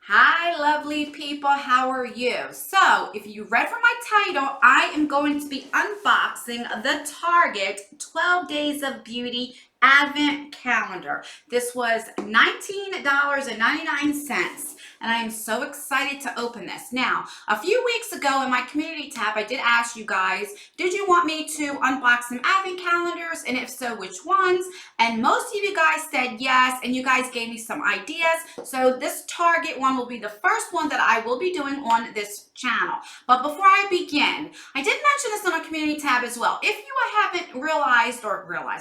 Hi, lovely people. How are you? So, if you read from my title, I am going to be unboxing the Target 12 Days of Beauty Advent Calendar. This was $19.99, and I am so excited to open this. Now, a few weeks ago in my community tab, I did ask you guys, did you want me to unbox some Advent calendars? And if so, which ones? And most of you guys said yes, and you guys gave me some ideas. So this Target one will be the first one that I will be doing on this channel. But before I begin, I did mention this on a community tab as well. If you haven't realized,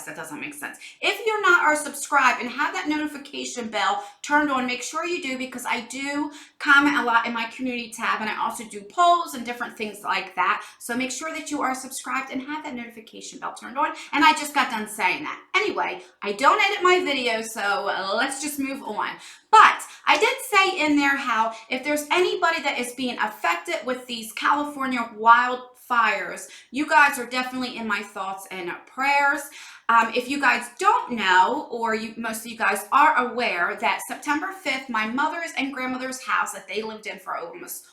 that doesn't make sense. If you're not or subscribed and have that notification bell turned on, make sure you do, because I do comment a lot in my community tab, and I also do polls and different things like that. So make sure that you are subscribed and have that notification bell turned on. And I just got done saying that. Anyway, I don't edit my videos, so let's just move on. But I did say in there how if there's anybody that is being affected with these California wildfires, you guys are definitely in my thoughts and prayers. If you guys don't know, or most of you guys are aware, that September 5th, my mother's and grandmother's house that they lived in for almost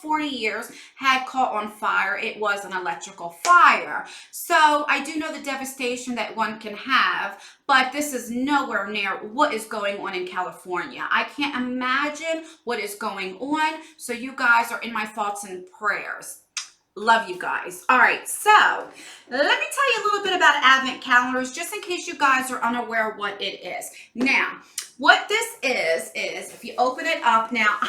40 years had caught on fire. It was an electrical fire. So I do know the devastation that one can have, but this is nowhere near what is going on in California. I can't imagine what is going on. So you guys are in my thoughts and prayers. Love you guys. All right, so let me tell you a little bit about Advent calendars, just in case you guys are unaware of what it is. Now, what this is if you open it up now,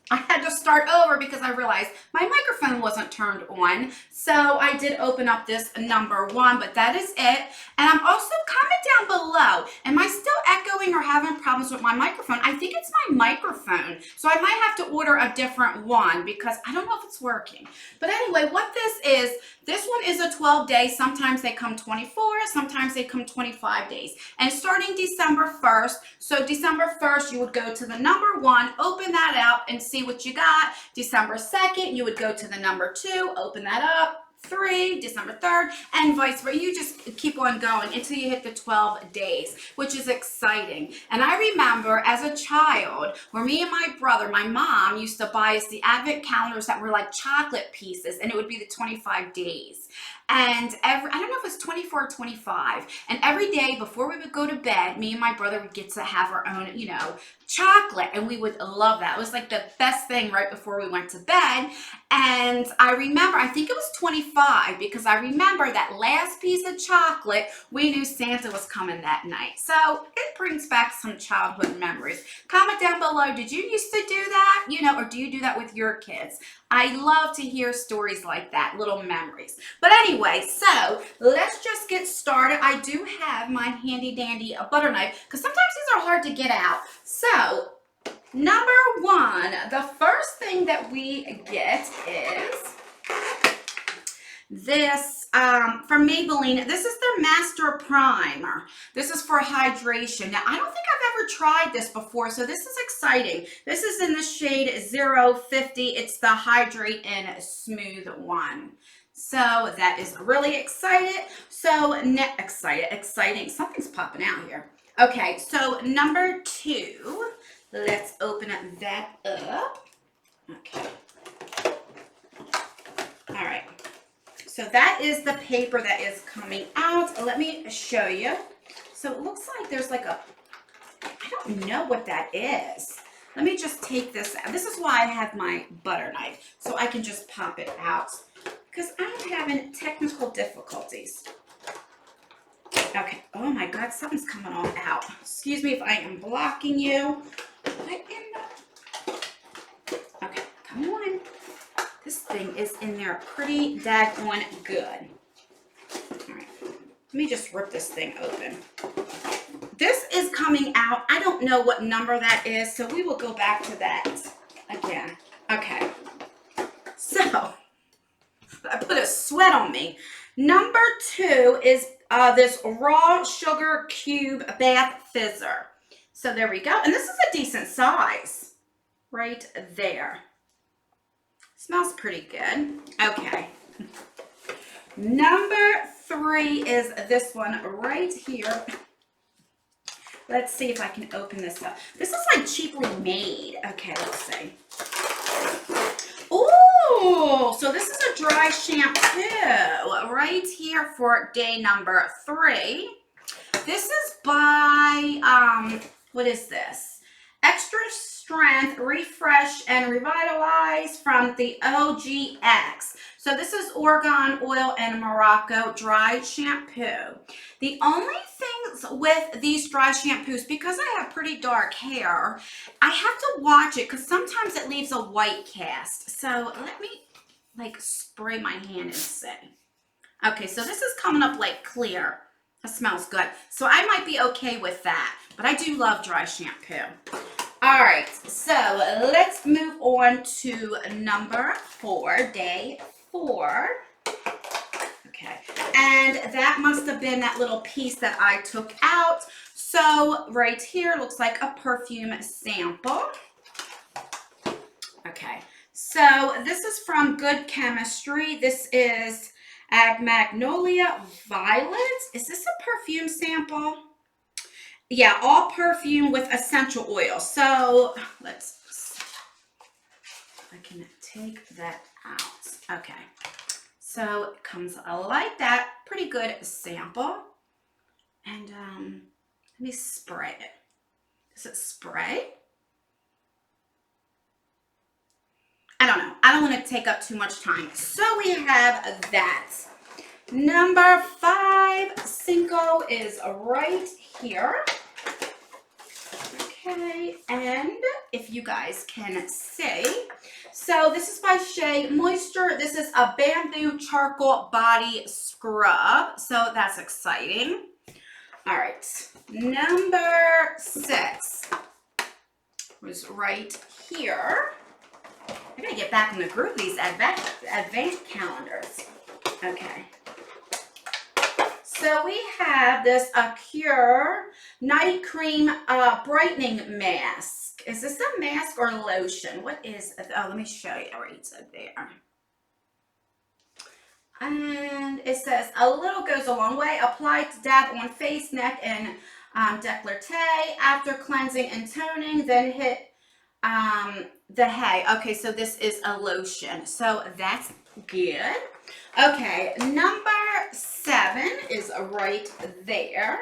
I had to start over because I realized my microphone wasn't turned on. So I did open up this number one, but that is it. And I'm also, comment down below, am I still echoing or having problems with my microphone? I think it's my microphone. So I might have to order a different one because I don't know if it's working. But anyway, what this one is a 12-day. Sometimes they come 24, sometimes they come 25 days. And starting December 1st, so December 1st, you would go to the number one, open that out and see what you got. December 2nd, you would go to the number two, open that up. 3, December 3rd, and vice versa. You just keep on going until you hit the 12 days, which is exciting. And I remember as a child, where me and my brother, my mom used to buy us the Advent calendars that were like chocolate pieces, and it would be the 25 days. And I don't know if it's 24 or 25. And every day before we would go to bed, me and my brother would get to have our own, chocolate. And we would love that. It was like the best thing right before we went to bed. And I remember, I think it was 25, because I remember that last piece of chocolate, we knew Santa was coming that night. So it brings back some childhood memories. Comment down below, did you used to do that? Or do you do that with your kids? I love to hear stories like that, little memories. But anyway, so let's just get started. I do have my handy dandy butter knife, because sometimes these are hard to get out. So number one, the first thing that we get is this from Maybelline. This is their Master Primer. This is for hydration. Now, I don't think I've ever tried this before, so this is exciting. This is in the shade 050. It's the Hydrate and Smooth one. So that is really exciting. Exciting. Something's popping out here. Okay, so number two, let's open that up. Okay. All right. So that is the paper that is coming out. Let me show you. So it looks like there's like I don't know what that is. Let me just take this out. This is why I have my butter knife, so I can just pop it out, because I'm having technical difficulties. Okay. Oh my God, something's coming on out. Excuse me if I am blocking you. Okay, come on. This thing is in there pretty daggone good. All right, let me just rip this thing open. This is coming out. I don't know what number that is, so we will go back to that again. Okay, so I put a sweat on me. Number two is this raw sugar cube bath fizzer. So there we go. And this is a decent size right there. Smells pretty good. Okay. Number three is this one right here. Let's see if I can open this up. This is like cheaply made. Okay, let's see. Ooh, so this is a dry shampoo right here for day number 3. This is by, what is this? Extra Strength, Refresh, and Revitalize from the OGX. So this is Argan Oil and Morocco Dry Shampoo. The only things with these dry shampoos, because I have pretty dark hair, I have to watch it because sometimes it leaves a white cast. So let me like spray my hand and see. Okay, so this is coming up like clear. That smells good. So I might be okay with that, but I do love dry shampoo. All right, so let's move on to number 4, day 4. Okay, and that must have been that little piece that I took out. So right here looks like a perfume sample. Okay, so this is from Good Chemistry. This is Magnolia Violet. Is this a perfume sample? Yeah, all perfume with essential oil. So let's see. I can take that out. Okay. So it comes like that. Pretty good sample. And let me spray it. Does it spray? I don't know. I don't want to take up too much time. So we have that. Number 5, Cinco is right here. Okay, and if you guys can see, so this is by Shea Moisture. This is a bamboo charcoal body scrub, so that's exciting. All right, number 6 was right here. I gotta get back in the groove of these advanced calendars. Okay. So we have this Cure Night Cream Brightening Mask. Is this a mask or lotion? What is it? Oh, let me show you right there. And it says, a little goes a long way. Apply to dab on face, neck, and décolleté. After cleansing and toning, then hit the hay. Okay, so this is a lotion. So that's good. Okay, number 7 is right there.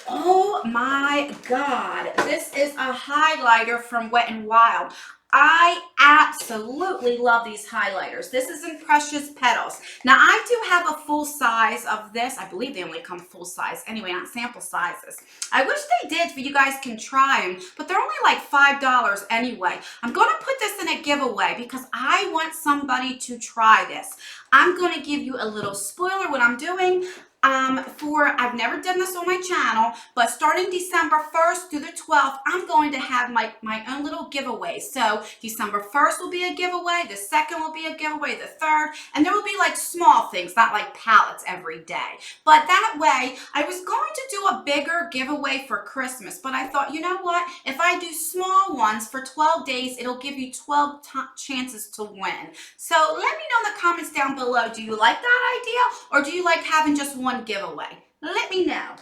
Oh my God, this is a highlighter from Wet n Wild. I absolutely love these highlighters. This is in Precious Petals. Now, I do have a full size of this. I believe they only come full size. Anyway, not sample sizes. I wish they did, but you guys can try them. But they're only like $5 anyway. I'm going to put this in a giveaway because I want somebody to try this. I'm going to give you a little spoiler what I'm doing. I've never done this on my channel, but starting December 1st through the 12th, I'm going to have my own little giveaway. So December 1st will be a giveaway, the 2nd will be a giveaway, the 3rd, and there will be like small things, not like pallets every day. But that way, I was going to do a bigger giveaway for Christmas, but I thought, you know what? If I do small ones for 12 days, it'll give you 12 chances to win. So let me know in the comments down below, do you like that idea, or do you like having just one giveaway? Let me know.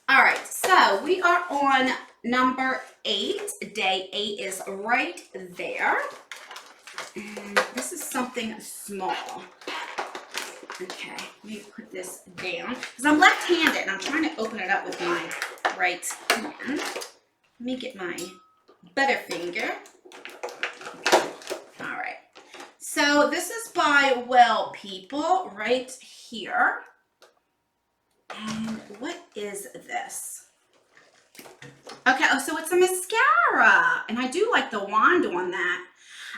All right, so we are on number 8. Day 8 is right there. And this is something small. Okay, let me put this down because I'm left-handed and I'm trying to open it up with my right hand. Let me get my Butterfinger. Okay. All right. So this is by Well People right here. And what is this? Okay, oh, so it's a mascara. And I do like the wand on that.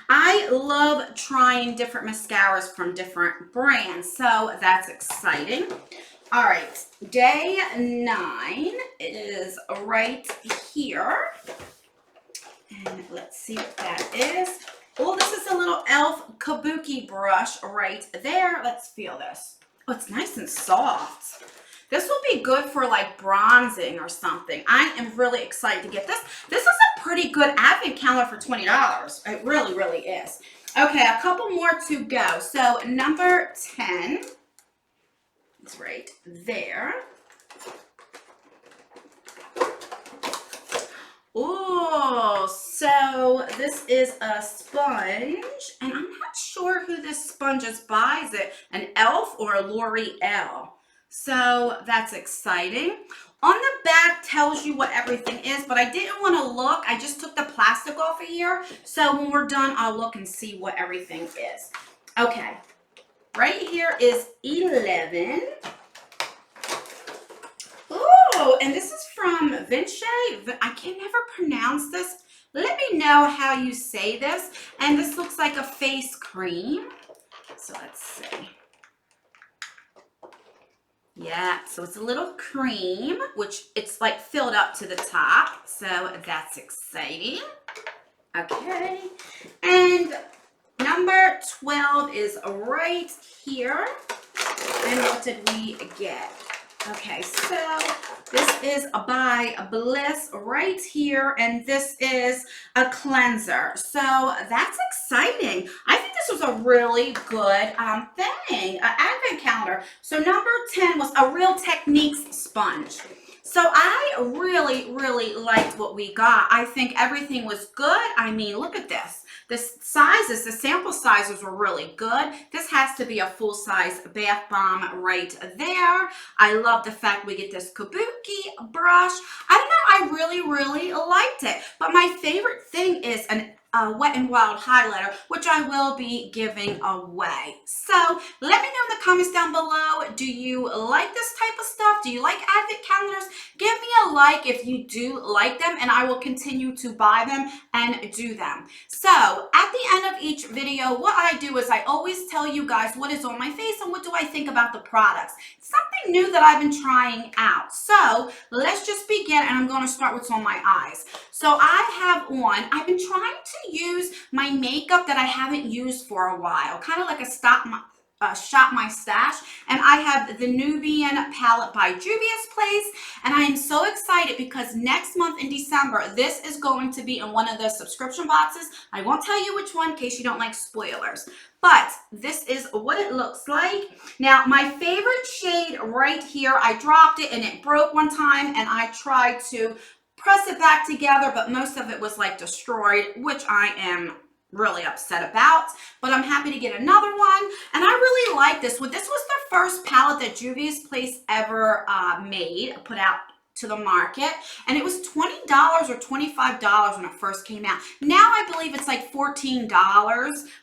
I love trying different mascaras from different brands, so that's exciting. All right, day 9 is right here. And let's see what that is. Oh, this is a little e.l.f. kabuki brush right there. Let's feel this. Oh, it's nice and soft. This will be good for like bronzing or something. I am really excited to get this. This is a pretty good advent calendar for $20. It really, really is. Okay, a couple more to go. So number 10 is right there. Oh, so this is a sponge, and I'm not sure who this sponge is by. Is it an Elf or a L'Oreal? So that's exciting. On the back tells you what everything is, but I didn't want to look. I just took the plastic off of here. So when we're done, I'll look and see what everything is. Okay, right here is 11. Oh, and this is from Vinci. I can never pronounce this. Let me know how you say this. And this looks like a face cream. So let's see. Yeah, so it's a little cream, which it's like filled up to the top. So that's exciting. Okay. And number 12 is right here. And what did we get? Okay, so this is by Bliss right here, and this is a cleanser. So that's exciting. I think this was a really good thing, an advent calendar. So number 10 was a Real Techniques sponge. So I really liked what we got. I think everything was good. I mean, look at this. The sizes, the sample sizes were really good. This has to be a full-size bath bomb right there. I love the fact we get this kabuki brush. I don't know, I really liked it. But my favorite thing is an Wet n Wild highlighter, which I will be giving away. So let me know in the comments down below, do you like this type of stuff? Do you like advent calendars? Give me a like if you do like them, and I will continue to buy them and do them. So at the end of each video, what I do is I always tell you guys what is on my face and what do I think about the products. Something new that I've been trying out. So let's just begin, and I'm going to start with what's on my eyes. So I have on, I've been trying to use my makeup that I haven't used for a while, kind of like a shop my stash, and I have the Nubian palette by Juvia's Place, and I am so excited because next month in December, this is going to be in one of the subscription boxes. I won't tell you which one in case you don't like spoilers, but this is what it looks like. Now, my favorite shade right here, I dropped it and it broke one time, and I tried to press it back together, but most of it was like destroyed, which I am really upset about, but I'm happy to get another one. And I really like this one. This was the first palette that Juvia's Place ever put out to the market, and it was $20 or $25 when it first came out. Now I believe it's like $14,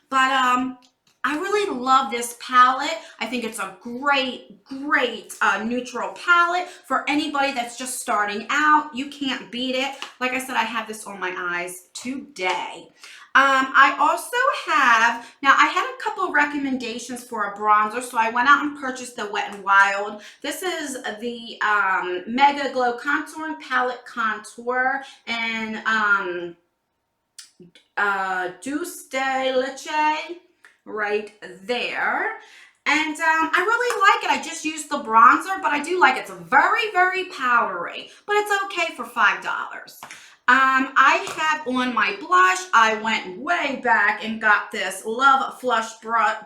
but I really love this palette. I think it's a great neutral palette for anybody that's just starting out. You can't beat it. Like I said, I have this on my eyes today. I also have, now I had a couple of recommendations for a bronzer, so I went out and purchased the Wet n Wild. This is the Mega Glow Contouring Palette Contour and Douce de Leche right there. And I really like it. I just used the bronzer, but I do like it. It's very powdery, but it's okay for $5. I have on my blush. I went way back and got this Love Flush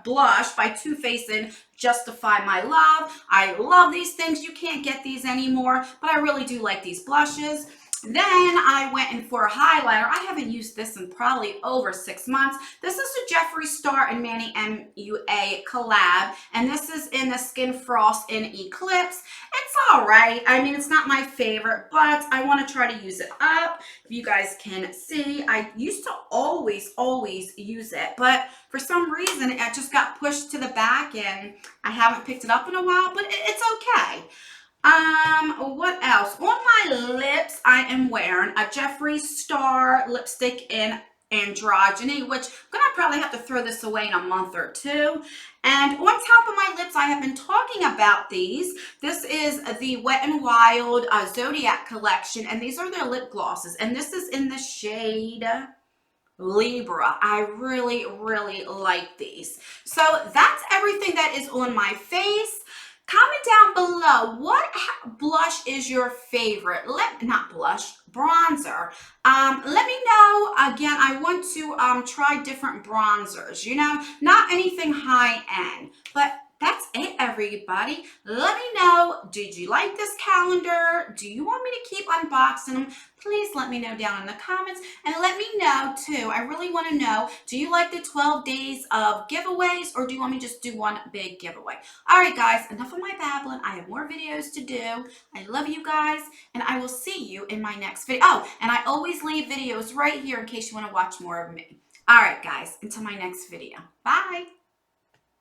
Blush by Too Faced in Justify My Love. I love these things. You can't get these anymore, but I really do like these blushes. Then I went in for a highlighter. I haven't used this in probably over 6 months. This is a Jeffree Star and Manny MUA collab, and this is in the Skin Frost in Eclipse. It's all right. I mean, it's not my favorite, but I want to try to use it up. If you guys can see, I used to always use it, but for some reason, it just got pushed to the back, and I haven't picked it up in a while, but it's okay. What else? On my lips, I am wearing a Jeffree Star lipstick in Androgyny, which I'm going to probably have to throw this away in a month or two. And on top of my lips, I have been talking about these. This is the Wet n Wild Zodiac collection, and these are their lip glosses. And this is in the shade Libra. I really like these. So that's everything that is on my face. Comment down below, what blush is your favorite? Not blush, bronzer. Let me know. Again, I want to try different bronzers, you know, not anything high end, but that's it, everybody. Let me know, did you like this calendar? Do you want me to keep unboxing them? Please let me know down in the comments, and let me know too. I really want to know, do you like the 12 days of giveaways, or do you want me to just do one big giveaway? All right, guys, enough of my babbling. I have more videos to do. I love you guys, and I will see you in my next video. Oh, and I always leave videos right here in case you want to watch more of me. All right, guys, until my next video. Bye.